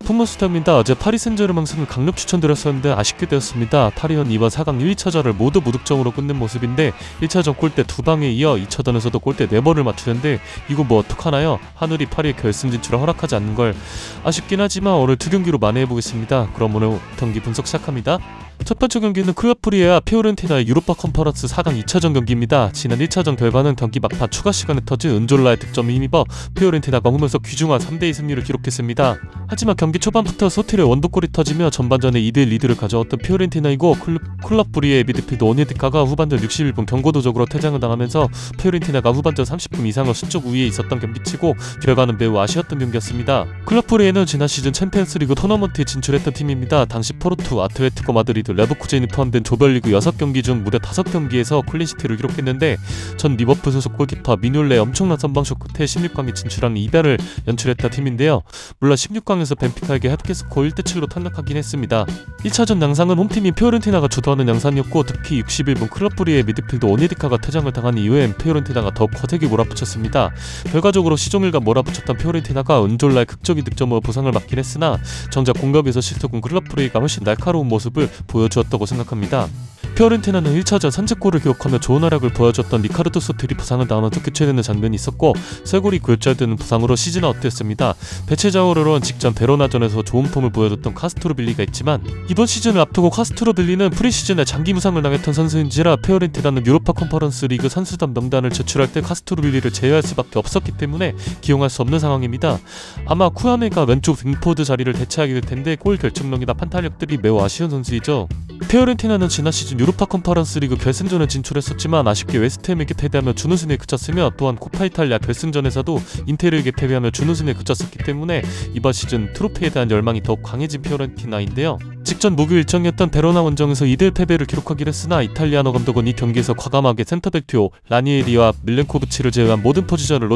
풍문수다입니다. 어제 파리 생제르맹 승을 강력 추천드렸었는데 아쉽게 되었습니다. 파리는 이번 4강 1, 2차전을 모두 무득점으로 끝낸 모습인데 1차전 골대 2방에 이어 2차전에서도 골대 4번을 맞추는데 이거 뭐 어떡하나요? 하늘이 파리의 결승 진출을 허락하지 않는 걸 아쉽긴 하지만 오늘 두 경기로 만회해보겠습니다. 그럼 오늘 경기 분석 시작합니다. 첫 번째 경기는 클럽 브리에와 피오렌티나의 유로파 컨퍼런스 4강 2차전 경기입니다. 지난 1차전 결과는 경기 막판 추가 시간에 터진 은졸라의 득점에 힘입어 피오렌티나가 홈에서 귀중한 3대2 승리를 기록했습니다. 하지만 경기 초반부터 소틸의 원더골이 터지며 전반전에 2대1 리드를 가져왔던 피오렌티나이고 클럽 브리에의 미드필더 오네디카가 후반전 61분 경고도적으로 퇴장을 당하면서 피오렌티나가 후반전 30분 이상을 수적 우위에 있었던 경기치고 결과는 매우 아쉬웠던 경기였습니다. 클럽 브리에는 지난 시즌 챔피언스리그 토너먼트에 진출했던 팀입니다. 당시 포르투, 아틀레티코 마드리드, 레버쿠젠이 포함된 조별리그 6경기 중 무려 5경기에서 클린시트를 기록했는데 전 리버풀 소속 골키퍼 미뇰레의 엄청난 선방쇼 끝에 16강에 진출하는 이변을 연출했던 팀인데요. 물론 16강에서 벤피카에게 핫게스코 1대7로 탈락하긴 했습니다. 1차전 양상은 홈팀인 피오렌티나가 주도하는 양상이었고 특히 61분 클럽 브리에의 미드필더 오네디카가 퇴장을 당한 이후엔 피오렌티나가 더욱 거세게 몰아붙였습니다. 결과적으로 시종일관 몰아붙였던 피오렌티나가 은졸라의 극적인 득점으로 보상을 받긴 했으나 정작 공격에서 실속은 클럽 브리에가 훨씬 날카로운 모습을 보여주었다고 생각합니다. 피오렌티나는 1차전 선제골을 기록하며 좋은 활약을 보여줬던 리카르도 소틸이 부상을 당하는 교체되는 장면이 있었고 쇄골이 골절되는 부상으로 시즌 아웃됐습니다. 배체자오로는 직전 베로나전에서 좋은 폼을 보여줬던 카스트로빌리가 있지만 이번 시즌을 앞두고 카스트로빌리는 프리시즌에 장기 부상을 당했던 선수인지라 피오렌티나는 유로파 컨퍼런스 리그 선수단 명단을 제출할 때 카스트로빌리를 제외할 수밖에 없었기 때문에 기용할 수 없는 상황입니다. 아마 쿠아메가 왼쪽 윙포드 자리를 대체하게 될 텐데 골 결정력이나 판단력들이 매우 아쉬운 선수이죠. 피오렌티나는 지난 시즌 유로파 컨퍼런스 리그 결승전에 진출했었지만 아쉽게 웨스트햄에게 패배하며 준우승에 그쳤으며 또한 코파 이탈리아 결승전에서도 인테르에게 패배하며 준우승에 그쳤었기 때문에 이번 시즌 트로피에 대한 열망이 더욱 강해진 피오렌티나인데요. 직전 목요 일정이었던 베로나 원정에서 2대1 패배를 기록하긴 했으나 이탈리아노 감독은 이 경기에서 과감하게 센터백 듀오 라니에리와 밀렌코비치를 제외한 모든 포지션을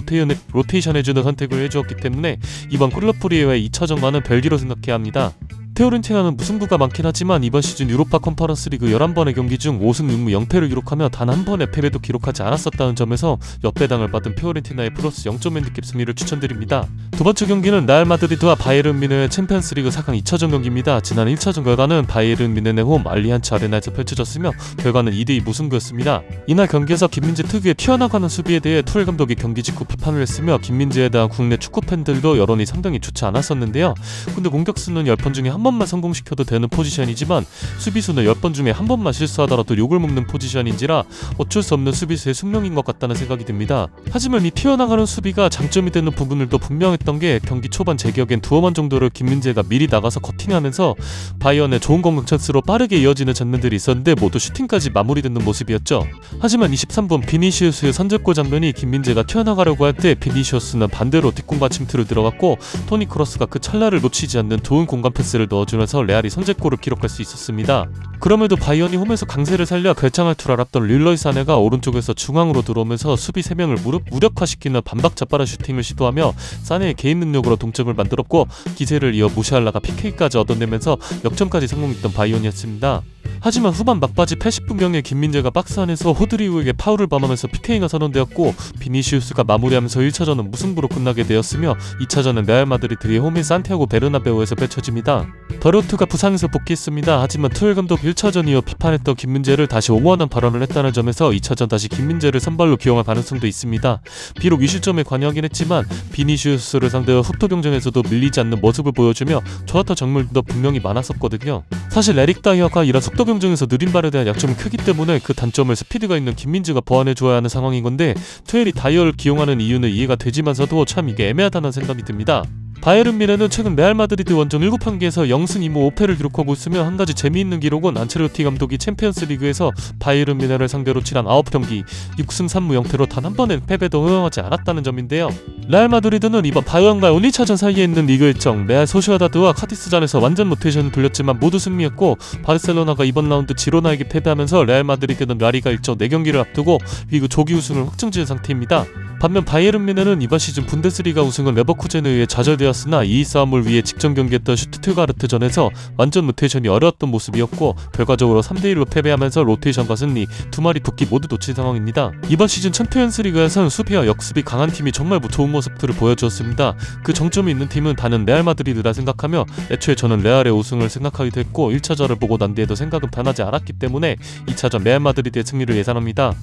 로테이션해주는 선택을 해주었기 때문에 이번 클럽 브리에와의 2차전과는 별개로 생각해야 합니다. 피오렌티나는 무승부가 많긴 하지만 이번 시즌 유로파 컨퍼런스 리그 11번의 경기 중 5승 6무 0패를 기록하며 단 한 번의 패배도 기록하지 않았었다는 점에서 역배당을 받은 피오렌티나의 플러스 0점 핸디캡 승리를 추천드립니다. 두 번째 경기는 레알 마드리드와 바이에른 뮌헨의 챔피언스 리그 4강 2차전 경기입니다. 지난 1차전 결과는 바이에른 뮌헨의 홈 알리안츠 아레나에서 펼쳐졌으며 결과는 2대2 무승부였습니다. 이날 경기에서 김민재 특유의 튀어나가는 수비에 대해 투엘 감독이 경기 직후 비판을 했으며 김민재에 대한 국내 축구 팬들도 여론이 상당히 좋지 않았었는데요. 근데 공격수는 10번 중에 한 번만 성공시켜도 되는 포지션이지만 수비수는 10번 중에 한 번만 실수하더라도 욕을 먹는 포지션인지라 어쩔 수 없는 수비수의 숙명인 것 같다는 생각이 듭니다. 하지만 이 튀어나가는 수비가 장점이 되는 부분들도 분명했던 게 경기 초반 제 기억엔 두어 번 정도를 김민재가 미리 나가서 커팅하면서 바이언의 좋은 공격 찬스로 빠르게 이어지는 장면들이 있었는데 모두 슈팅까지 마무리되는 모습이었죠. 하지만 23분 비니시우스의 선제골 장면이 김민재가 튀어나가려고 할 때 비니시우스는 반대로 뒷공간 침투를 들어갔고 토니 크로스가 그 찰나를 놓치지 않는 좋은 공간 패스를 넣어주면서 레알이 선제골을 기록할 수 있었습니다. 그럼에도 바이언이 홈에서 강세를 살려 결장할 줄 알았던 릴러이 사네가 오른쪽에서 중앙으로 들어오면서 수비 3명을 무력화시키는 반박 잡바라 슈팅을 시도하며 사네의 개인 능력으로 동점을 만들었고 기세를 이어 무시할라가 PK까지 얻어내면서 역전까지 성공했던 바이언이었습니다. 하지만 후반 막바지 80분경에 김민재가 박스 안에서 호드리우에게 파울을 범하면서 PK가 선언되었고 비니시우스가 마무리하면서 1차전은 무승부로 끝나게 되었으며 2차전은 레알 마드리드의 홈인 산티아고 베르나베우에서 펼쳐집니다. 더로트가 부상에서 복귀했습니다. 하지만 투엘 감독 1차전 이어 비판했던 김민재를 다시 옹호하는 발언을 했다는 점에서 2차전 다시 김민재를 선발로 기용할 가능성도 있습니다. 비록 이 실점에 관여하긴 했지만 비니시우스를 상대로 속도 경쟁에서도 밀리지 않는 모습을 보여주며 좋았던 정물도 분명히 많았었거든요. 사실 에릭 다이어가 이런 속도 경쟁에서 느린 발에 대한 약점이 크기 때문에 그 단점을 스피드가 있는 김민재가 보완해줘야 하는 상황인 건데 투엘이 다이어를 기용하는 이유는 이해가 되지만서도 참 이게 애매하다는 생각이 듭니다. 바이에른 뮌헨은 최근 레알 마드리드 원정 7경기에서 0승 2무 5패를 기록하고 있으며 한 가지 재미있는 기록은 안첼로티 감독이 챔피언스 리그에서 바이에른 뮌헨을 상대로 치른 9경기 6승 3무 0패로 단 한 번의 패배도 허용하지 않았다는 점인데요. 레알 마드리드는 이번 바이언과 1,2차전 사이에 있는 리그 일정 레알 소시에다드와 카디스전에서 완전 로테이션을 돌렸지만 모두 승리했고 바르셀로나가 이번 라운드 지로나에게 패배하면서 레알 마드리드는 라리가 일정 4경기를 앞두고 리그 조기 우승을 확정지은 상태입니다. 반면 바이에른 뮌헨은 이번 시즌 분데스리가 우승은 레버쿠젠에 의해 좌절되었습니다. 승리였으나 2위 싸움을 위해 직전 경기했던 슈투트가르트전에서 완전 로테이션이 어려웠던 모습이었고 결과적으로 3대1로 패배하면서 로테이션과 승리, 두 마리 토끼 모두 놓친 상황입니다. 이번 시즌 챔피언스리그에서는 수비와 역습이 강한 팀이 정말 좋은 모습들을 보여주었습니다. 그 정점이 있는 팀은 다는 레알 마드리드라 생각하며 애초에 저는 레알의 우승을 생각하기도 했고 1차전을 보고 난 뒤에도 생각은 변하지 않았기 때문에 2차전 레알 마드리드의 승리를 예상합니다.